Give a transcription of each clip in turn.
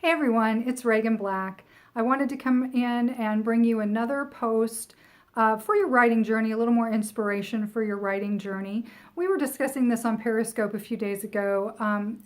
Hey everyone, it's Reagan Black. I wanted to come in and bring you another post for your writing journey, a little more inspiration for your writing journey. We were discussing this on Periscope a few days ago,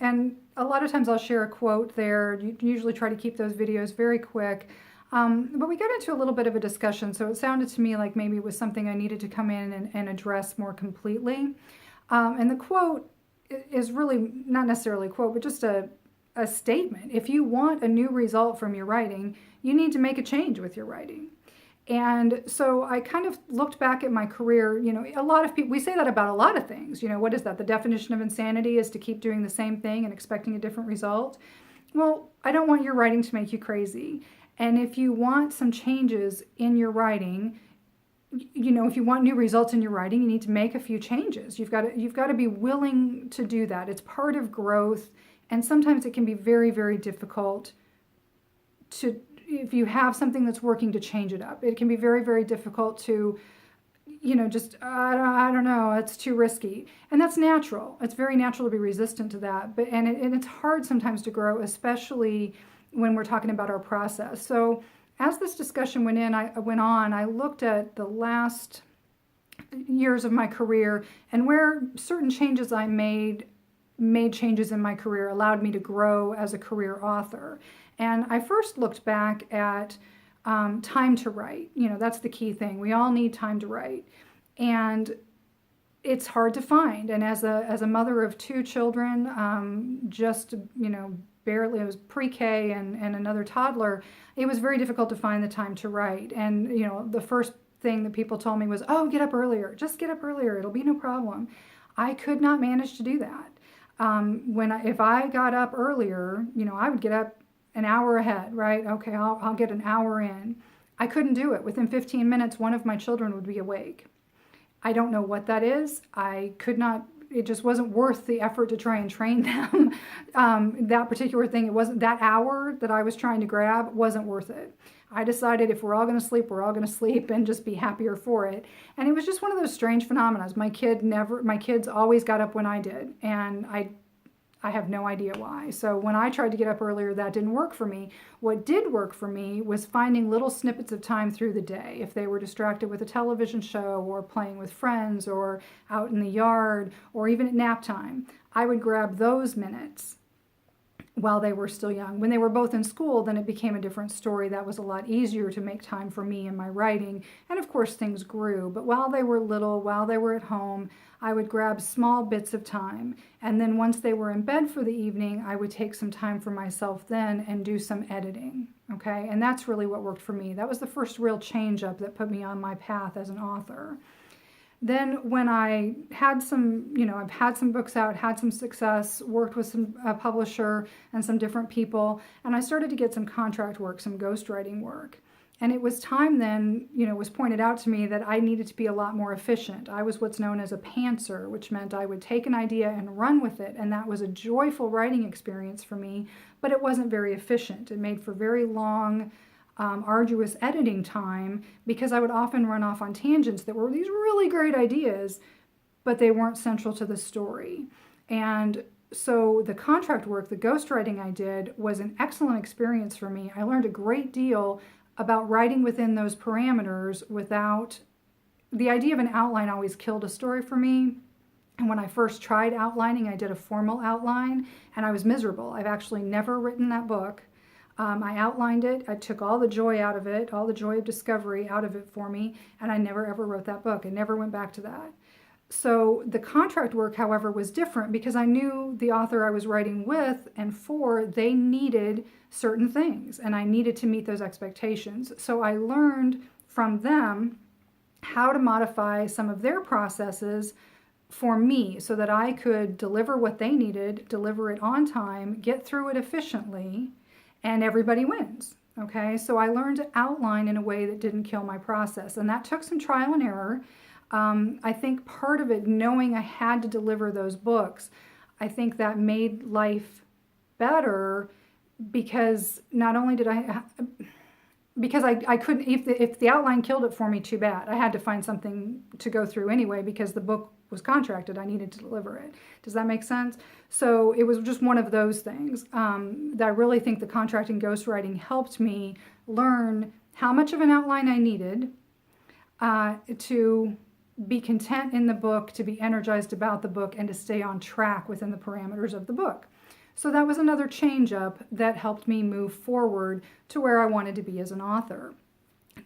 and a lot of times I'll share a quote there. You usually try to keep those videos very quick. But we got into a little bit of a discussion, so it sounded to me like maybe it was something I needed to come in and address more completely. And the quote is really not necessarily a quote, but just a statement. If you want a new result from your writing, you need to make a change with your writing. And so I kind of looked back at my career. A lot of people, we say that about a lot of things. What is that? The definition of insanity is to keep doing the same thing and expecting a different result. Well, I don't want your writing to make you crazy. And if you want some changes in your writing, if you want new results in your writing, you need to make a few changes. You've got to be willing to do that. It's part of growth. And sometimes it can be very, very difficult if you have something that's working, to change it up. It can be very, very difficult to, I don't know, it's too risky. And that's natural. It's very natural to be resistant to that. And it's hard sometimes to grow, especially when we're talking about our process. So as this discussion went on, I looked at the last years of my career and where certain changes I made changes in my career, allowed me to grow as a career author. And I first looked back at time to write. That's the key thing. We all need time to write. And it's hard to find. And as a mother of two children, barely, it was pre-K and another toddler, it was very difficult to find the time to write. And, the first thing that people told me was, oh, get up earlier. Just get up earlier. It'll be no problem. I could not manage to do that. If I got up earlier, I would get up an hour ahead, right? Okay, I'll get an hour in. I couldn't do it. Within 15 minutes, one of my children would be awake. I don't know what that is. I could not, it just wasn't worth the effort to try and train them. That particular thing, it wasn't, that hour that I was trying to grab wasn't worth it. I decided if we're all going to sleep, we're all going to sleep and just be happier for it. And it was just one of those strange phenomena. My kids always got up when I did, and I have no idea why. So when I tried to get up earlier, that didn't work for me. What did work for me was finding little snippets of time through the day. If they were distracted with a television show or playing with friends or out in the yard or even at nap time, I would grab those minutes while they were still young. When they were both in school, then it became a different story. That was a lot easier to make time for me and my writing. And of course, things grew. But while they were little, while they were at home, I would grab small bits of time. And then once they were in bed for the evening, I would take some time for myself then and do some editing. Okay? And that's really what worked for me. That was the first real change up that put me on my path as an author. Then when I had some, I've had some books out, had some success, worked with a publisher and some different people, and I started to get some contract work, some ghostwriting work. And it was time then, it was pointed out to me that I needed to be a lot more efficient. I was what's known as a pantser, which meant I would take an idea and run with it. And that was a joyful writing experience for me, but it wasn't very efficient. It made for very long, arduous editing time because I would often run off on tangents that were these really great ideas, but they weren't central to the story. And so the contract work, the ghostwriting I did, was an excellent experience for me. I learned a great deal about writing within those parameters without, the idea of an outline always killed a story for me. And when I first tried outlining, I did a formal outline and I was miserable. I've actually never written that book. I outlined it, I took all the joy out of it, all the joy of discovery out of it for me, and I never ever wrote that book. I never went back to that. So the contract work, however, was different because I knew the author I was writing with and for, they needed certain things, and I needed to meet those expectations. So I learned from them how to modify some of their processes for me so that I could deliver what they needed, deliver it on time, get through it efficiently, and everybody wins. Okay, so I learned to outline in a way that didn't kill my process, and that took some trial and error. I think part of it, knowing I had to deliver those books, I think that made life better because not only did because I couldn't, if the outline killed it for me, too bad. I had to find something to go through anyway because the book was contracted. I needed to deliver it. Does that make sense? So it was just one of those things that I really think the contracting ghostwriting helped me learn how much of an outline I needed to be content in the book, to be energized about the book, and to stay on track within the parameters of the book. So that was another change up that helped me move forward to where I wanted to be as an author.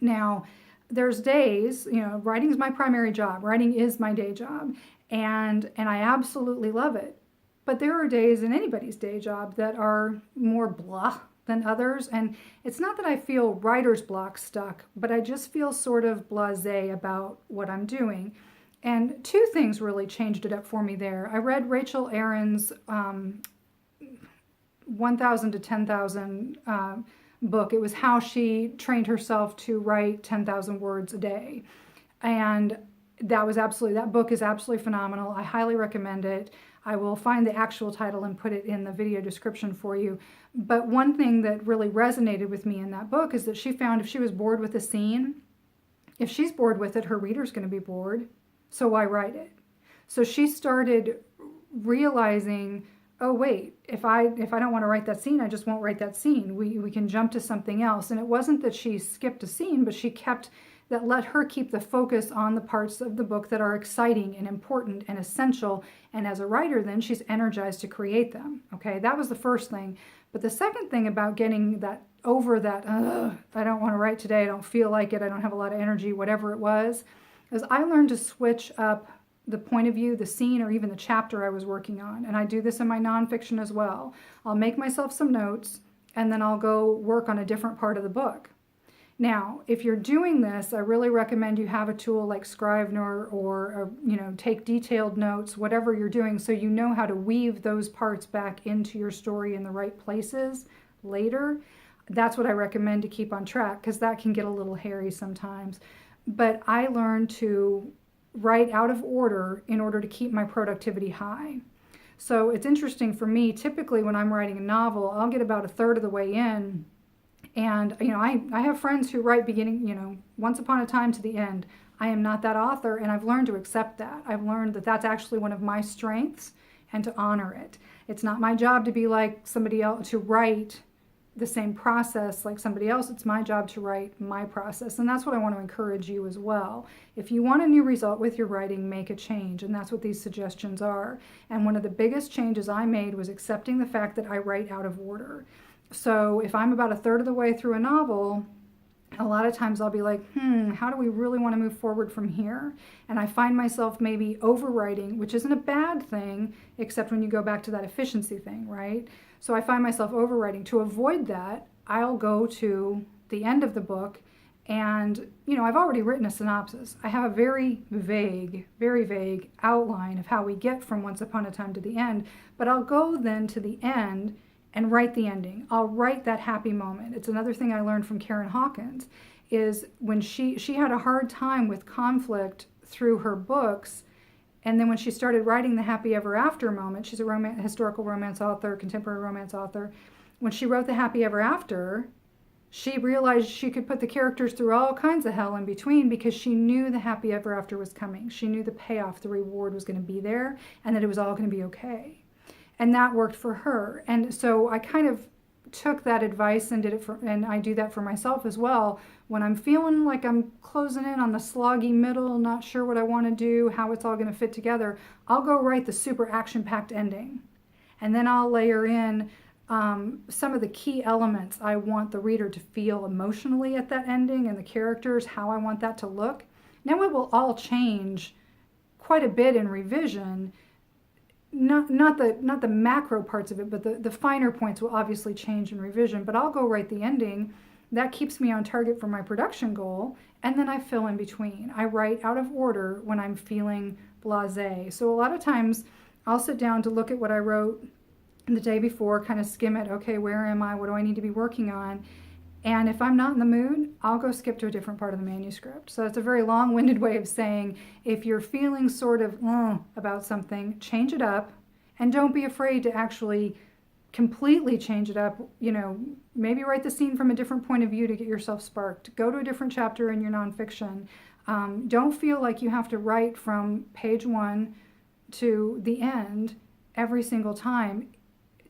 Now, there's days, writing is my primary job. Writing is my day job, and I absolutely love it. But there are days in anybody's day job that are more blah than others, and it's not that I feel writer's block stuck, but I just feel sort of blasé about what I'm doing. And two things really changed it up for me there. I read Rachel Aaron's 1,000 to 10,000 book. It was how she trained herself to write 10,000 words a day. And that book is absolutely phenomenal. I highly recommend it. I will find the actual title and put it in the video description for you. But one thing that really resonated with me in that book is that she found if she was bored with a scene, if she's bored with it, her reader's going to be bored. So why write it? So she started realizing, oh wait, if I don't want to write that scene, I just won't write that scene. We can jump to something else. And it wasn't that she skipped a scene, but that let her keep the focus on the parts of the book that are exciting and important and essential. And as a writer, then she's energized to create them. Okay, that was the first thing. But the second thing about getting that over that, I don't want to write today, I don't feel like it, I don't have a lot of energy, whatever it was, is I learned to switch up the point of view, the scene, or even the chapter I was working on. And I do this in my nonfiction as well. I'll make myself some notes, and then I'll go work on a different part of the book. Now, if you're doing this, I really recommend you have a tool like Scrivener or take detailed notes, whatever you're doing, so you know how to weave those parts back into your story in the right places later. That's what I recommend to keep on track, because that can get a little hairy sometimes. But I learned to write out of order in order to keep my productivity high. So it's interesting for me, typically when I'm writing a novel, I'll get about a third of the way in, and I have friends who write beginning, once upon a time to the end. I am not that author, and I've learned to accept that. I've learned that that's actually one of my strengths, and to honor it. It's not my job to be like somebody else, to write the same process like somebody else. It's my job to write my process, and that's what I want to encourage you as well. If you want a new result with your writing, make a change, and that's what these suggestions are. And one of the biggest changes I made was accepting the fact that I write out of order. So if I'm about a third of the way through a novel, a lot of times I'll be like, how do we really want to move forward from here? And I find myself maybe overwriting, which isn't a bad thing, except when you go back to that efficiency thing, right? So I find myself overwriting. To avoid that, I'll go to the end of the book and, I've already written a synopsis. I have a very vague outline of how we get from Once Upon a Time to the end, but I'll go then to the end and write the ending. I'll write that happy moment. It's another thing I learned from Karen Hawkins, is when she had a hard time with conflict through her books, and then when she started writing the happy ever after moment, she's a historical romance author, contemporary romance author. When she wrote the happy ever after, she realized she could put the characters through all kinds of hell in between because she knew the happy ever after was coming. She knew the payoff, the reward was going to be there, and that it was all going to be okay. And that worked for her. And so I kind of took that advice and did it and I do that for myself as well. When I'm feeling like I'm closing in on the sloggy middle, not sure what I want to do, how it's all going to fit together, I'll go write the super action-packed ending. And then I'll layer in some of the key elements I want the reader to feel emotionally at that ending, and the characters, how I want that to look. Now it will all change quite a bit in revision. Not the macro parts of it, but the finer points will obviously change in revision. But I'll go write the ending. That keeps me on target for my production goal, and then I fill in between. I write out of order when I'm feeling blasé. So a lot of times I'll sit down to look at what I wrote the day before, kind of skim it. Okay, where am I? What do I need to be working on? And if I'm not in the mood, I'll go skip to a different part of the manuscript. So it's a very long-winded way of saying, if you're feeling sort of about something, change it up, and don't be afraid to actually completely change it up. Maybe write the scene from a different point of view to get yourself sparked. Go to a different chapter in your nonfiction. Don't feel like you have to write from page 1 to the end every single time.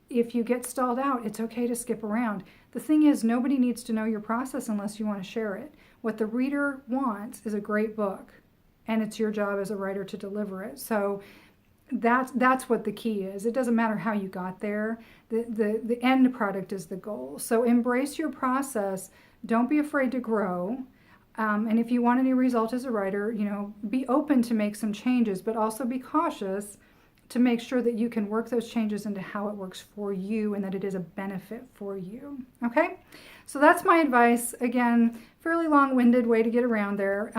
If you get stalled out, it's okay to skip around. The thing is, nobody needs to know your process unless you want to share it. What the reader wants is a great book, and it's your job as a writer to deliver it. So that's what the key is. It doesn't matter how you got there. The end product is the goal. So embrace your process. Don't be afraid to grow. And if you want any result as a writer, be open to make some changes, but also be cautious to make sure that you can work those changes into how it works for you and that it is a benefit for you. Okay? So that's my advice. Again, fairly long-winded way to get around there.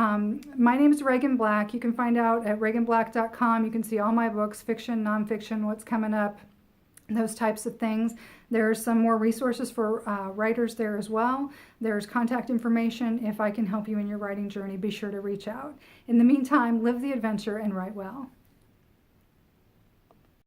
My name is Reagan Black. You can find out at reaganblack.com. You can see all my books, fiction, nonfiction, what's coming up, those types of things. There's some more resources for writers there as well. There's contact information. If I can help you in your writing journey, be sure to reach out. In the meantime, live the adventure and write well.